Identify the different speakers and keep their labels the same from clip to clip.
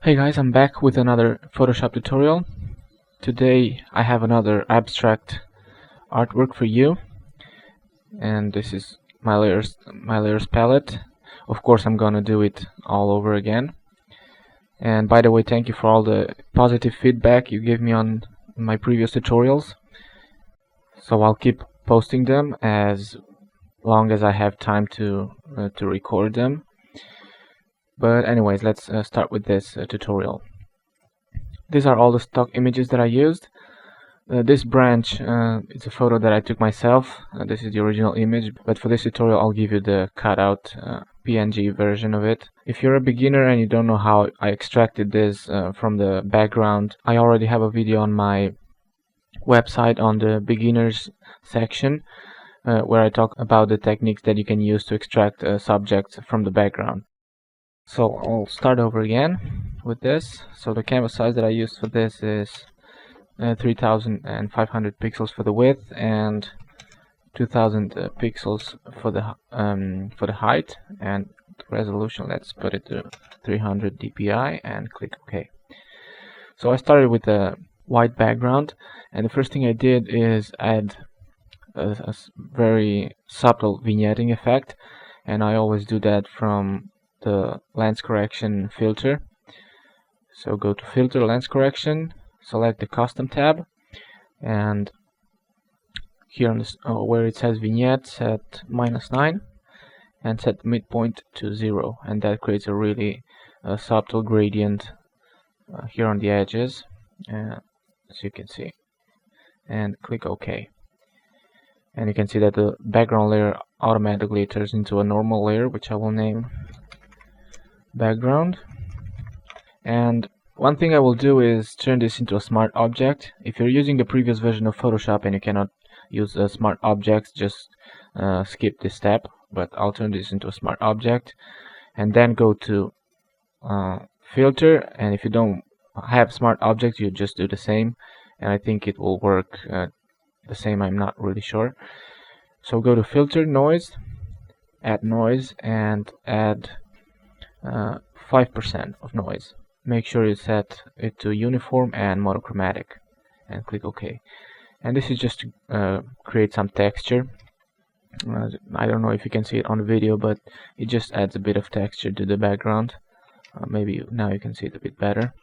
Speaker 1: Hey guys, I'm back with another Photoshop tutorial. Today I have another abstract artwork for you, and this is my layers palette. Of course I'm gonna do it all over again. And by the way, thank you for all the positive feedback you gave me on my previous tutorials. So I'll keep posting them as long as I have time to record them. But anyways, let's start with this tutorial. These are all the stock images that I used. This branch is a photo that I took myself. This is the original image, but for this tutorial I'll give you the cutout PNG version of it. If you're a beginner and you don't know how I extracted this from the background, I already have a video on my website on the beginners section where I talk about the techniques that you can use to extract subjects from the background. So I'll start over again with this. So the canvas size that I used for this is 3500 pixels for the width and 2000 pixels for the height, and the resolution, let's put it to 300 dpi and click OK. So I started with a white background, and the first thing I did is add a very subtle vignetting effect, and I always do that from the lens correction filter. So go to filter, lens correction, select the custom tab, and here on this where it says vignette, set -9 and set midpoint to 0, and that creates a really subtle gradient here on the edges, as you can see, and click OK. And you can see that the background layer automatically turns into a normal layer, which I will name background. And one thing I will do is turn this into a smart object. If you're using the previous version of Photoshop and you cannot use smart objects, just skip this step, but I'll turn this into a smart object, and then go to filter, and if you don't have smart objects, you just do the same, and I think it will work the same, I'm not really sure. So go to filter, noise, add noise, and add 5% of noise. Make sure you set it to uniform and monochromatic, and click OK. And this is just to create some texture. I don't know if you can see it on the video, but it just adds a bit of texture to the background. Maybe now you can see it a bit better.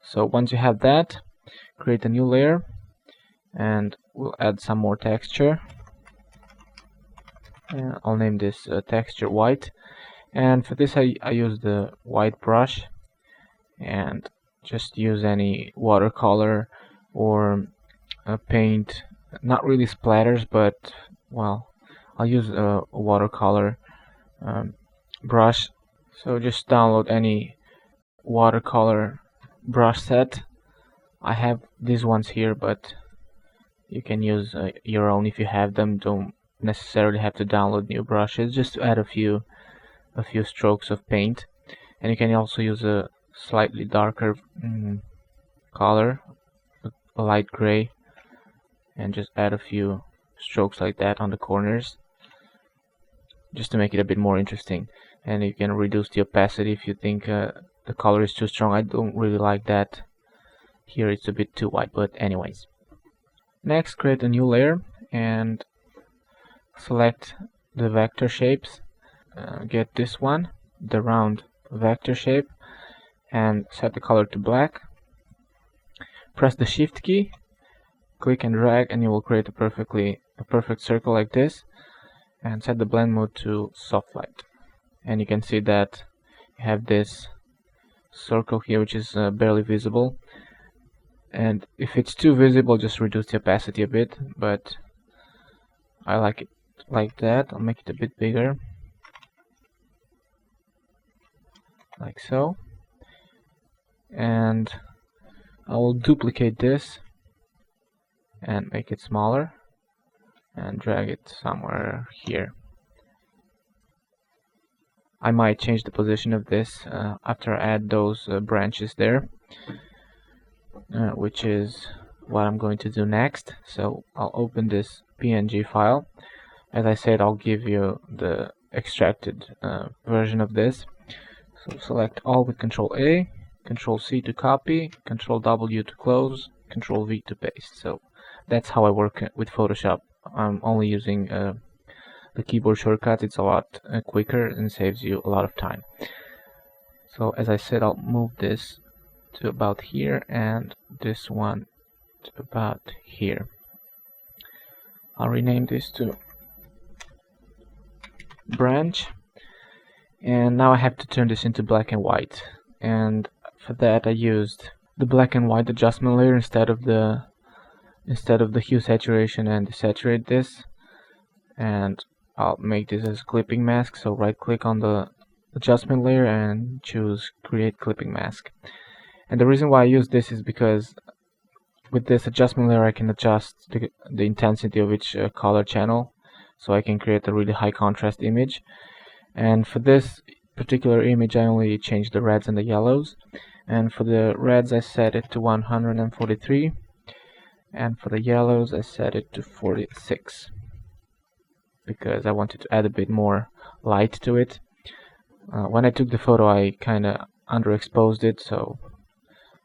Speaker 1: So once you have that, create a new layer, and we'll add some more texture. I'll name this texture white. And for this I use the white brush, and just use any watercolor or paint, not really splatters, but well, I'll use a watercolor brush. So just download any watercolor brush set. I have these ones here, but you can use your own if you have them. Don't necessarily have to download new brushes, just to add a few strokes of paint. And you can also use a slightly darker color, a light gray, and just add a few strokes like that on the corners, just to make it a bit more interesting. And you can reduce the opacity if you think the color is too strong. I don't really like that. Here it's a bit too white, but anyways. Next, create a new layer and select the vector shapes. Get this one, the round vector shape, and set the color to black. Press the shift key, click and drag, and you will create a perfect circle like this, and set the blend mode to soft light. And you can see that you have this circle here which is barely visible, and if it's too visible, just reduce the opacity a bit, but I like it like that. I'll make it a bit bigger, like so, and I will duplicate this and make it smaller and drag it somewhere here. I might change the position of this after I add those branches there, which is what I'm going to do next. So I'll open this PNG file. As I said, I'll give you the extracted version of this. So select all with Control A, Control C to copy, Control W to close, Control V to paste. So that's how I work with Photoshop. I'm only using the keyboard shortcut. It's a lot quicker and saves you a lot of time. So as I said, I'll move this to about here and this one to about here. I'll rename this to branch, and now I have to turn this into black and white, and for that I used the black and white adjustment layer instead of the hue saturation and desaturate this, and I'll make this as clipping mask. So right click on the adjustment layer and choose create clipping mask. And the reason why I use this is because with this adjustment layer I can adjust the intensity of each color channel, so I can create a really high contrast image. And for this particular image I only changed the reds and the yellows, and for the reds I set it to 143, and for the yellows I set it to 46 because I wanted to add a bit more light to it. When I took the photo I kinda underexposed it, so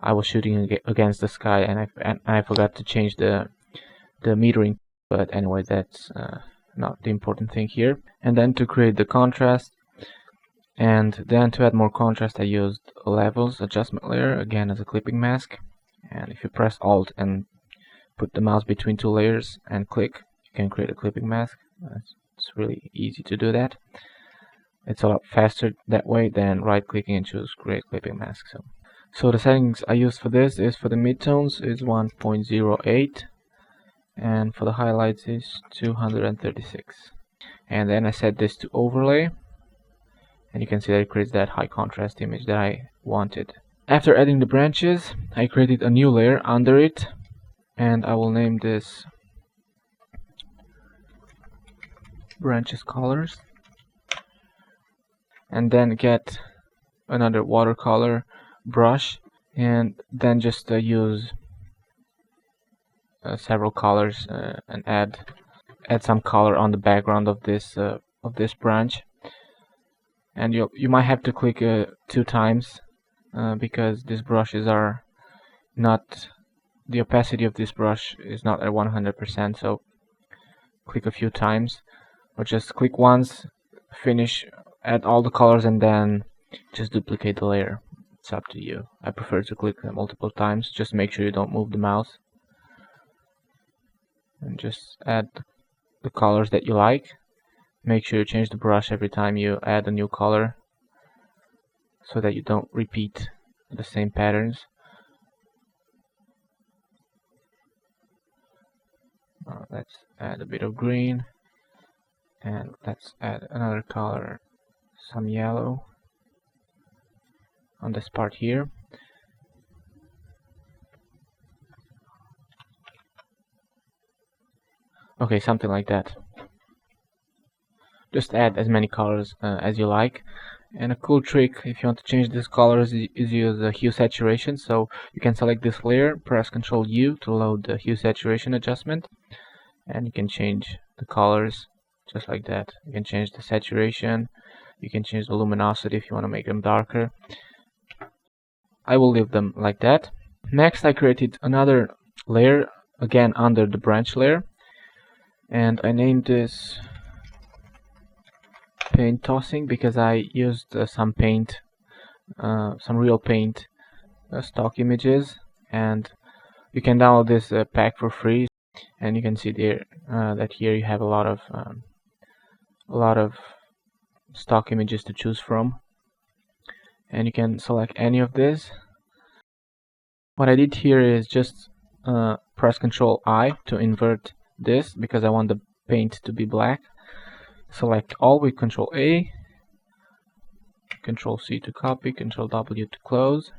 Speaker 1: I was shooting against the sky, and I forgot to change the metering. But anyway, that's not the important thing here. And then to create the contrast, and then to add more contrast, I used levels adjustment layer again as a clipping mask. And if you press Alt and put the mouse between two layers and click, you can create a clipping mask. It's really easy to do that. It's a lot faster that way than right clicking and choose create clipping mask. So the settings I used for this is for the midtones is 1.08, and for the highlights is 236. And then I set this to overlay, and you can see that it creates that high contrast image that I wanted. After adding the branches, I created a new layer under it, and I will name this branches colors, and then get another watercolor brush, and then just use several colors and add some color on the background of this branch. And you might have to click 2 times because these brushes are not, the opacity of this brush is not at 100%, so click a few times, or just click once, finish, add all the colors, and then just duplicate the layer. It's up to you. I prefer to click multiple times. Just make sure you don't move the mouse, and just add the colors that you like. Make sure you change the brush every time you add a new color, so that you don't repeat the same patterns. Let's add a bit of green, and let's add another color, some yellow on this part here. Okay, something like that. Just add as many colors as you like. And a cool trick, if you want to change these colors, is use the hue saturation. So you can select this layer, press Ctrl U to load the hue saturation adjustment, and you can change the colors just like that. You can change the saturation, you can change the luminosity if you want to make them darker. I will leave them like that. Next, I created another layer again under the branch layer, and I named this paint tossing because I used some paint, some real paint stock images, and you can download this pack for free. And you can see there that here you have a lot of stock images to choose from, and you can select any of this. What I did here is just press Ctrl I to invert this because I want the paint to be black. Select all with Ctrl A, Ctrl C to copy, Ctrl W to close,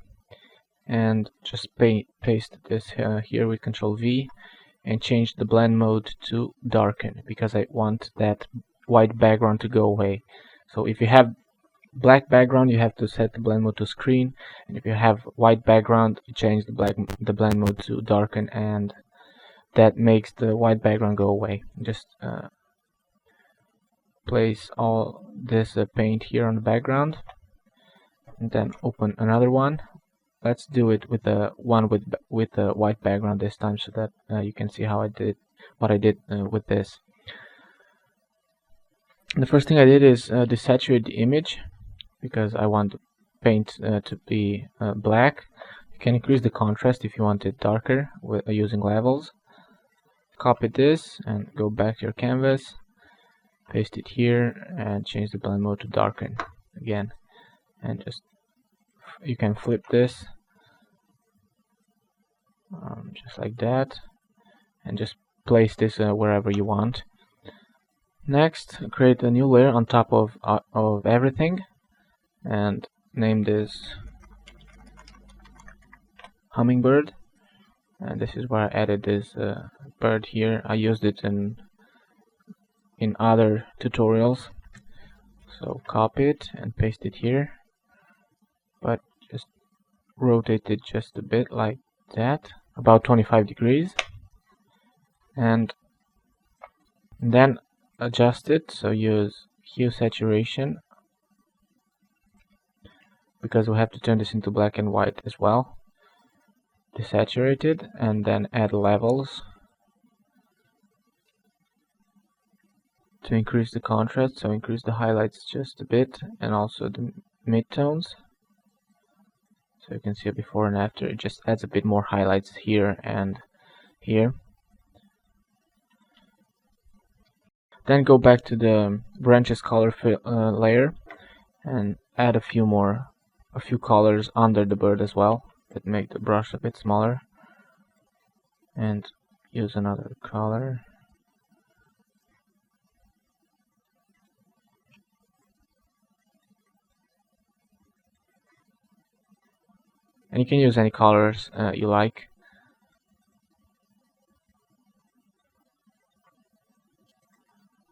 Speaker 1: and just paste this here with Ctrl V, and change the blend mode to darken because I want that white background to go away. So if you have black background, you have to set the blend mode to screen, and if you have white background, you change the blend mode to darken, and that makes the white background go away. Just place all this paint here on the background, and then open another one, let's do it with the one with the white background this time, so that you can see how I did what I did with this. The first thing I did is desaturate the image, because I want the paint to be black. You can increase the contrast if you want it darker using levels. Copy this and go back to your canvas, paste it here, and change the blend mode to darken again. And just you can flip this just like that, and just place this wherever you want. Next, create a new layer on top of everything, and name this hummingbird. And this is where I added this bird here. I used it in other tutorials, so copy it and paste it here, but just rotate it just a bit like that, about 25 degrees, and then adjust it. So use hue saturation, because we have to turn this into black and white as well. Desaturate it and then add levels to increase the contrast, so increase the highlights just a bit, and also the midtones. So you can see a before and after. It just adds a bit more highlights here and here. Then go back to the branches color layer and add a few colors under the bird as well, that make the brush a bit smaller, and use another color. And you can use any colors you like.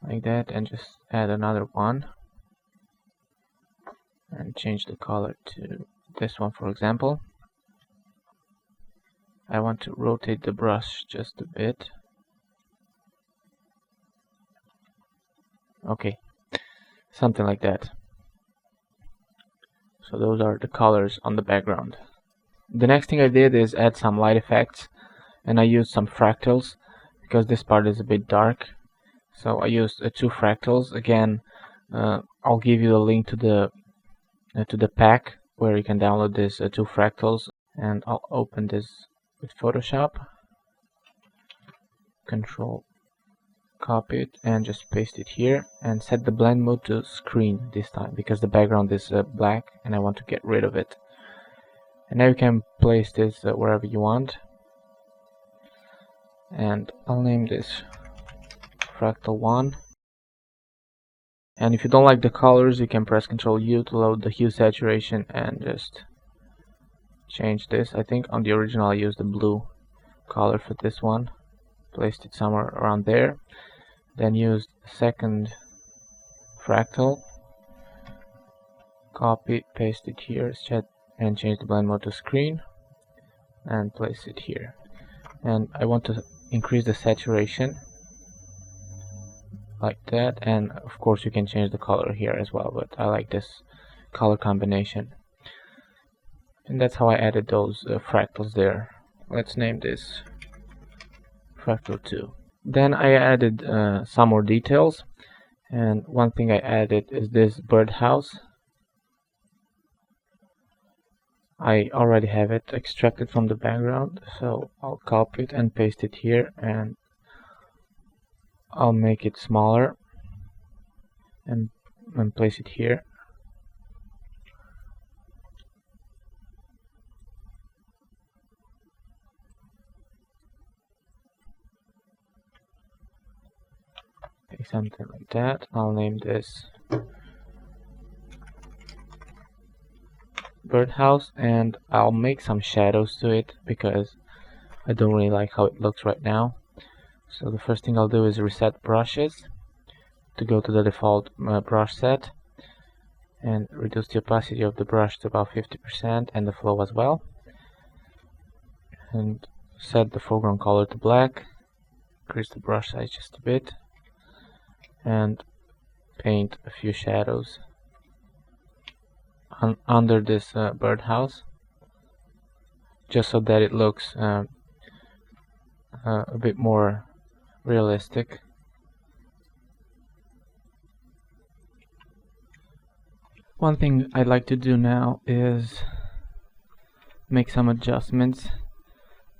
Speaker 1: Like that, and just add another one and change the color to this one, for example. I want to rotate the brush just a bit. Okay, something like that. So those are the colors on the background. The next thing I did is add some light effects, and I used some fractals because this part is a bit dark. So I used 2 fractals. Again, I'll give you the link to the pack where you can download these 2 fractals, and I'll open this with Photoshop. Control copy it and just paste it here, and set the blend mode to screen this time, because the background is black and I want to get rid of it. And now you can place this wherever you want, and I'll name this fractal 1. And if you don't like the colors, you can press Ctrl U to load the hue saturation and just change this. I think on the original I used the blue color for this one, placed it somewhere around there. Then used the second fractal, copy, paste it here, and change the blend mode to screen, and place it here. And I want to increase the saturation like that, and of course you can change the color here as well, but I like this color combination. And that's how I added those fractals there. Let's name this fractal 2. Then I added some more details, and one thing I added is this birdhouse. I already have it extracted from the background, so I'll copy it and paste it here, and I'll make it smaller and place it here. Okay, something like that. I'll name this birdhouse, and I'll make some shadows to it because I don't really like how it looks right now. So the first thing I'll do is reset brushes to go to the default brush set, and reduce the opacity of the brush to about 50% and the flow as well, and set the foreground color to black, increase the brush size just a bit, and paint a few shadows under this birdhouse. just so that it looks a bit more realistic. One thing I'd like to do now is make some adjustments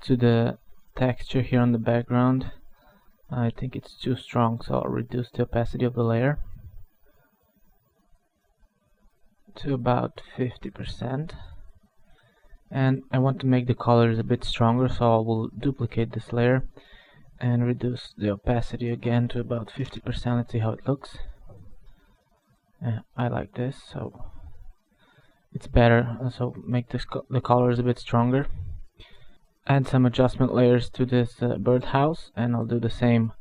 Speaker 1: to the texture here on the background. I think it's too strong, so I'll reduce the opacity of the layer to about 50%. And I want to make the colors a bit stronger, so I will duplicate this layer and reduce the opacity again to about 50%. Let's see how it looks. I like this, so it's better. So make the colors a bit stronger. Add some adjustment layers to this birdhouse, and I'll do the same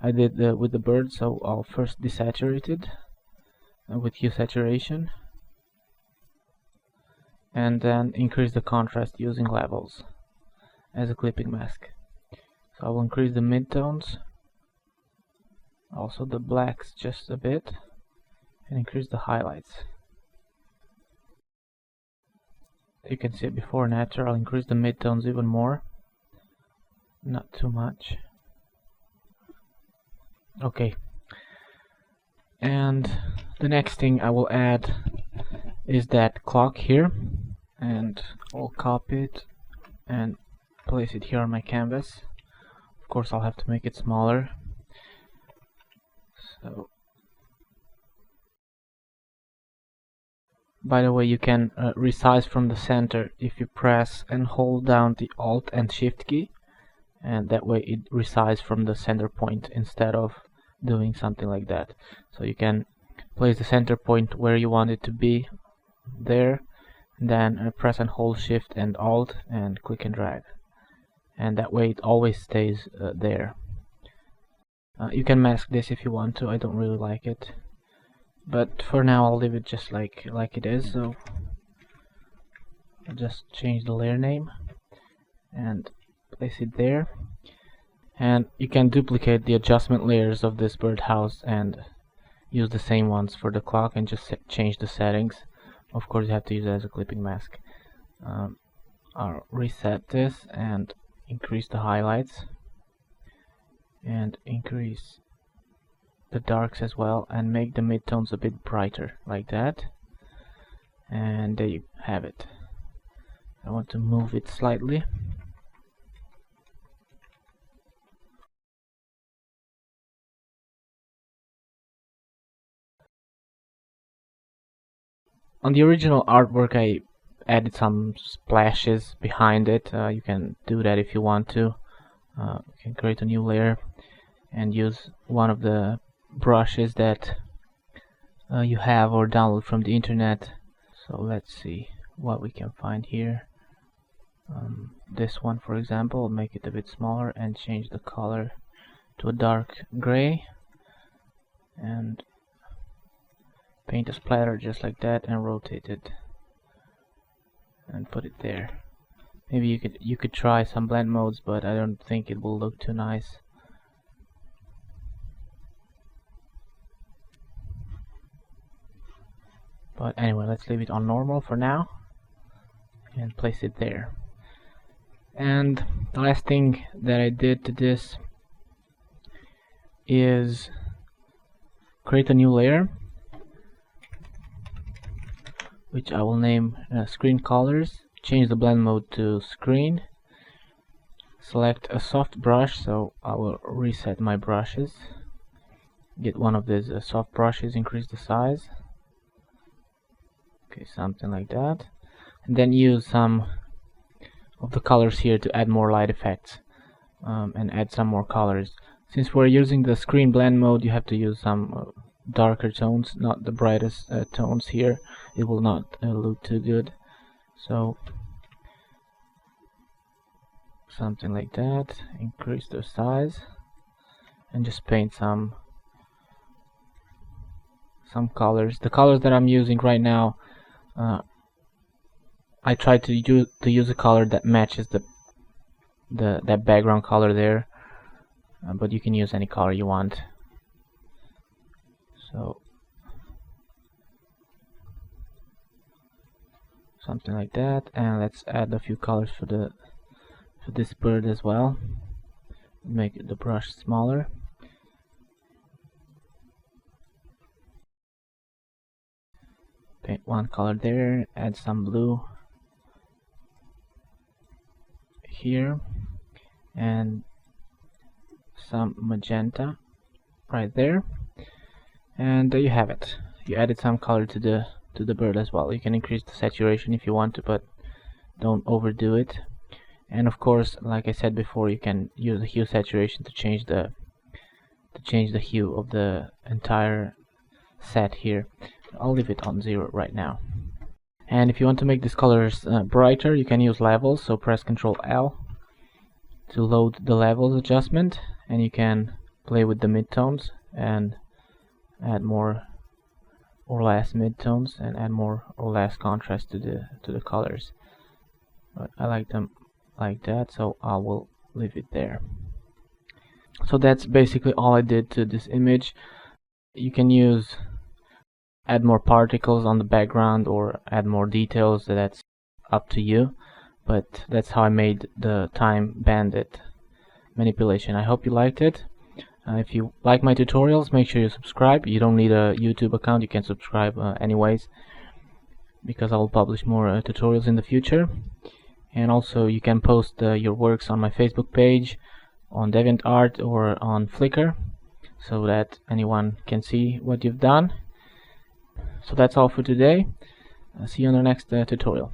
Speaker 1: I did with the bird. So I'll first desaturate it with hue saturation, and then increase the contrast using levels as a clipping mask. So I will increase the midtones, also the blacks just a bit, and increase the highlights. You can see it before and after. I'll increase the midtones even more, not too much. Okay, and the next thing I will add is that clock here, and I'll copy it and place it here on my canvas. Of course, I'll have to make it smaller. So, by the way, you can resize from the center if you press and hold down the Alt and Shift key, and that way it resizes from the center point instead of doing something like that. So you can place the center point where you want it to be, there, and then press and hold Shift and Alt and click and drag, and that way it always stays there. You can mask this if you want to. I don't really like it, but for now I'll leave it just like it is. So I'll just change the layer name and place it there, and you can duplicate the adjustment layers of this birdhouse and use the same ones for the clock and just change the settings. Of course, you have to use it as a clipping mask. I'll reset this and increase the highlights and increase the darks as well, and make the midtones a bit brighter like that. And there you have it. I want to move it slightly. On the original artwork, I added some splashes behind it. You can do that if you want to. You can create a new layer and use one of the brushes that you have or download from the internet. So let's see what we can find here. This one, for example, make it a bit smaller and change the color to a dark gray, and paint a splatter just like that and rotate it and put it there. Maybe you could try some blend modes, but I don't think it will look too nice. But anyway, let's leave it on normal for now and place it there. And the last thing that I did to this is create a new layer, which I will name screen colors. Change the blend mode to screen. Select a soft brush, so I will reset my brushes. Get one of these soft brushes, increase the size. Okay, something like that. And then use some of the colors here to add more light effects, and add some more colors. Since we're using the screen blend mode, you have to use some darker tones, not the brightest tones here. It will not look too good. So something like that. Increase the size and just paint some colors. The colors that I'm using right now, I try to use a color that matches that background color there, but you can use any color you want. something like that. And let's add a few colors for this bird as well. Make the brush smaller. Paint one color there, add some blue here, and some magenta right there, and there you have it. You added some color to the bird as well. You can increase the saturation if you want to, but don't overdo it. And of course, like I said before, you can use the hue saturation to change the hue of the entire set here. I'll leave it on 0 right now. And if you want to make these colors brighter, you can use levels. So press Ctrl L to load the levels adjustment, and you can play with the midtones and add more or less midtones and add more or less contrast to the colors. But I like them like that, so I will leave it there. So that's basically all I did to this image. You can add more particles on the background or add more details. That's up to you, but that's how I made the time banded manipulation. I hope you liked it. If you like my tutorials, make sure you subscribe. You don't need a YouTube account, you can subscribe anyways, because I will publish more tutorials in the future. And also you can post your works on my Facebook page, on DeviantArt, or on Flickr, so that anyone can see what you've done. So that's all for today. See you on the next tutorial.